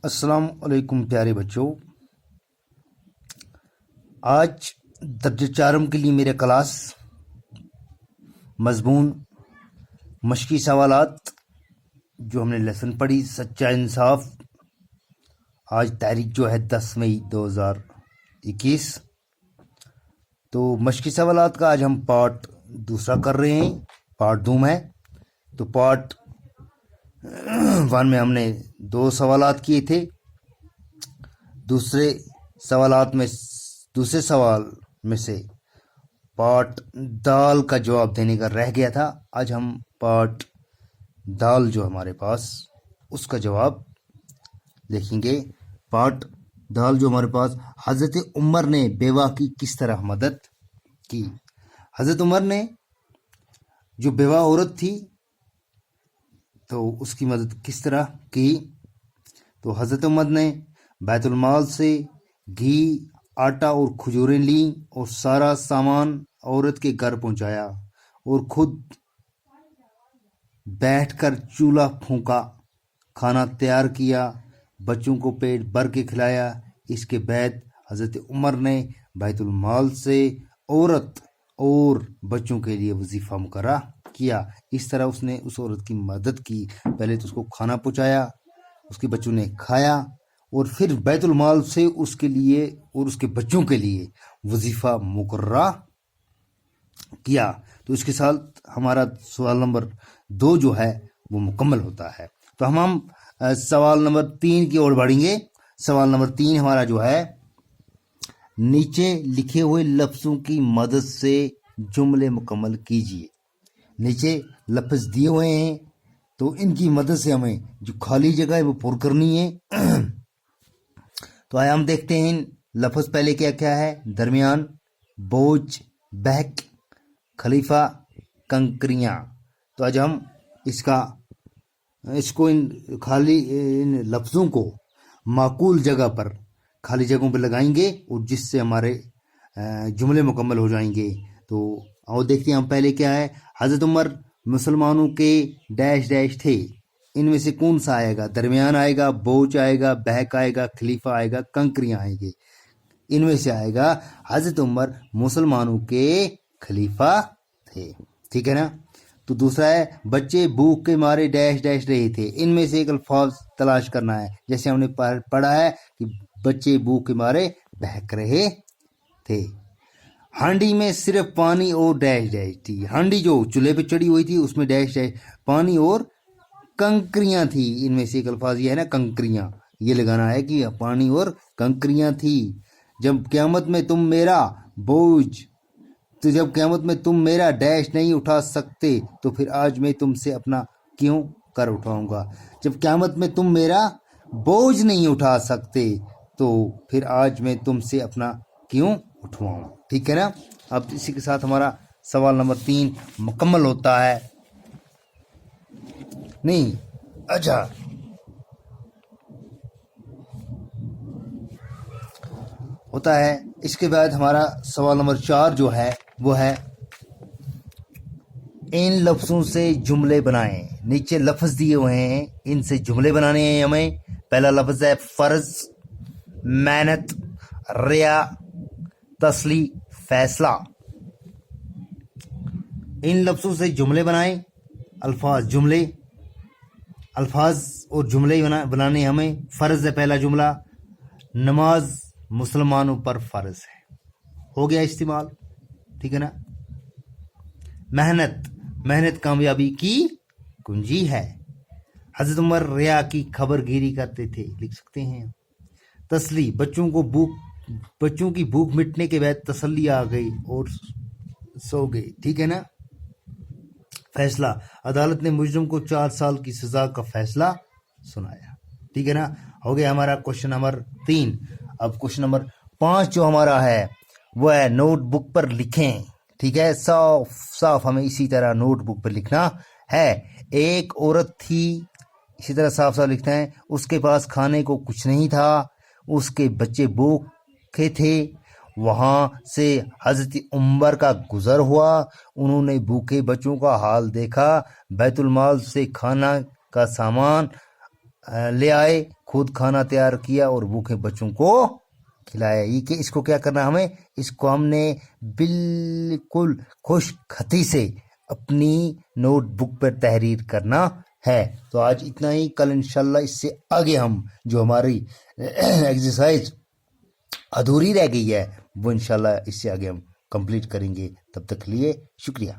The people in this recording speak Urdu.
السلام علیکم پیارے بچوں، آج درجہ چارم کے لیے میرے کلاس مضمون مشقی سوالات جو ہم نے لیسن پڑھی سچا انصاف، آج تاریخ جو ہے 10 مئی 2021، تو مشقی سوالات کا آج ہم پارٹ دوسرا کر رہے ہیں، پارٹ 2 میں۔ تو پارٹ 1 میں ہم نے 2 سوالات کیے تھے، دوسرے سوال میں سے پارٹ دال کا جواب دینے کا رہ گیا تھا۔ آج ہم پارٹ دال جو ہمارے پاس اس کا جواب دیکھیں گے۔ پارٹ دال جو ہمارے پاس، حضرت عمر نے بیوہ کی کس طرح مدد کی؟ حضرت عمر نے جو بیوہ عورت تھی تو اس کی مدد کس طرح کی؟ تو حضرت عمر نے بیت المال سے گھی، آٹا اور کھجوریں لیں اور سارا سامان عورت کے گھر پہنچایا اور خود بیٹھ کر چولہا پھونکا، کھانا تیار کیا، بچوں کو پیٹ بھر کے کھلایا۔ اس کے بعد حضرت عمر نے بیت المال سے عورت اور بچوں کے لیے وظیفہ مقررہ کیا۔ اس طرح اس نے اس عورت کی مدد کی، پہلے تو اس کو کھانا پہنچایا، اس کے بچوں نے کھایا، اور پھر بیت المال سے اس کے لیے اور اس کے بچوں کے لیے وظیفہ مقررہ کیا۔ تو اس کے ساتھ ہمارا سوال نمبر 2 جو ہے وہ مکمل ہوتا ہے۔ تو ہم سوال نمبر 3 کی اور بڑھیں گے۔ سوال نمبر 3 ہمارا جو ہے، نیچے لکھے ہوئے لفظوں کی مدد سے جملے مکمل کیجیے۔ نیچے لفظ دیے ہوئے ہیں تو ان کی مدد سے ہمیں جو خالی جگہ ہے وہ پر کرنی ہے۔ تو آئے ہم دیکھتے ہیں لفظ پہلے کیا کیا ہے۔ درمیان، بوجھ، بہک، خلیفہ، کنکریاں۔ تو آج ہم ان لفظوں کو معقول جگہ پر، خالی جگہوں پہ لگائیں گے اور جس سے ہمارے جملے مکمل ہو جائیں گے۔ تو آؤ دیکھتے ہیں ہم پہلے کیا ہے۔ حضرت عمر مسلمانوں کے ڈیش ڈیش تھے، ان میں سے کون سا آئے گا؟ درمیان آئے گا، بوجھ آئے گا، بہک آئے گا، خلیفہ آئے گا، کنکریاں آئیں گے۔ ان میں سے آئے گا حضرت عمر مسلمانوں کے خلیفہ تھے، ٹھیک ہے نا۔ تو دوسرا ہے، بچے بھوک کے مارے ڈیش ڈیش رہے تھے، ان میں سے ایک الفاظ تلاش کرنا ہے۔ جیسے ہم نے پڑھا ہے کہ بچے بھوک کے مارے بہک رہے تھے۔ ہانڈی میں صرف پانی اور ڈیش ڈیش تھی۔ ہانڈی جو چولہے پہ چڑھی ہوئی تھی اس میں ڈیش ڈیش پانی اور کنکریاں تھی۔ ان میں سے ایک الفاظ یہ ہے نا، کنکریاں، یہ لگانا ہے کہ پانی اور کنکریاں تھی۔ جب قیامت میں تم میرا ڈیش نہیں اٹھا سکتے تو پھر آج میں تم سے اپنا کیوں کر اٹھاؤں گا۔ جب قیامت میں تم میرا بوجھ نہیں اٹھا سکتے تو پھر آج میں تم سے اپنا کیوں اٹھواؤں، ٹھیک ہے نا۔ اب اسی کے ساتھ ہمارا سوال نمبر 3 مکمل ہوتا ہے۔ نہیں، اچھا، ہوتا ہے۔ اس کے بعد ہمارا سوال نمبر 4 جو ہے وہ ہے، ان لفظوں سے جملے بنائیں۔ نیچے لفظ دیے ہوئے ہیں، ان سے جملے بنانے ہیں ہمیں۔ پہلا لفظ ہے فرض، محنت، ریا، تسلی، فیصلہ۔ ان لفظوں سے جملے بنائیں۔ الفاظ اور جملے بنانے ہمیں۔ فرض ہے پہلا جملہ، نماز مسلمانوں پر فرض ہے، ہو گیا استعمال، ٹھیک ہے نا۔ محنت کامیابی کی کنجی ہے۔ حضرت عمر ریا کی خبر گیری کرتے تھے، لکھ سکتے ہیں۔ تسلی، بچوں کی بھوک مٹنے کے بعد تسلی آ گئی اور سو گئے، ٹھیک ہے نا۔ فیصلہ، عدالت نے مجرم کو 4 سال کی سزا کا فیصلہ سنایا، ٹھیک ہے نا۔ ہو گیا ہمارا کوشچن نمبر 3۔ اب کوشچن نمبر 5 جو ہمارا ہے وہ ہے، نوٹ بک پر لکھیں، ٹھیک ہے۔ صاف ہمیں اسی طرح نوٹ بک پر لکھنا ہے۔ ایک عورت تھی، اسی طرح صاف لکھنا ہے۔ اس کے پاس کھانے کو کچھ نہیں تھا، اس کے بچے بھوکے تھے۔ وہاں سے حضرت عمر کا گزر ہوا، انہوں نے بھوکے بچوں کا حال دیکھا، بیت المال سے کھانا کا سامان لے آئے، خود کھانا تیار کیا اور بھوکے بچوں کو کھلایا. یہ کہ اس کو کیا کرنا ہمیں، اس کو ہم نے بالکل خوش خطی سے اپنی نوٹ بک پر تحریر کرنا ہے. تو آج اتنا ہی. کل انشاءاللہ اس سے آگے ہم جو ہماری ایکسرسائز ادھوری رہ گئی ہے وہ انشاءاللہ اس سے آگے ہم کمپلیٹ کریں گے. تب تک لیے شکریہ.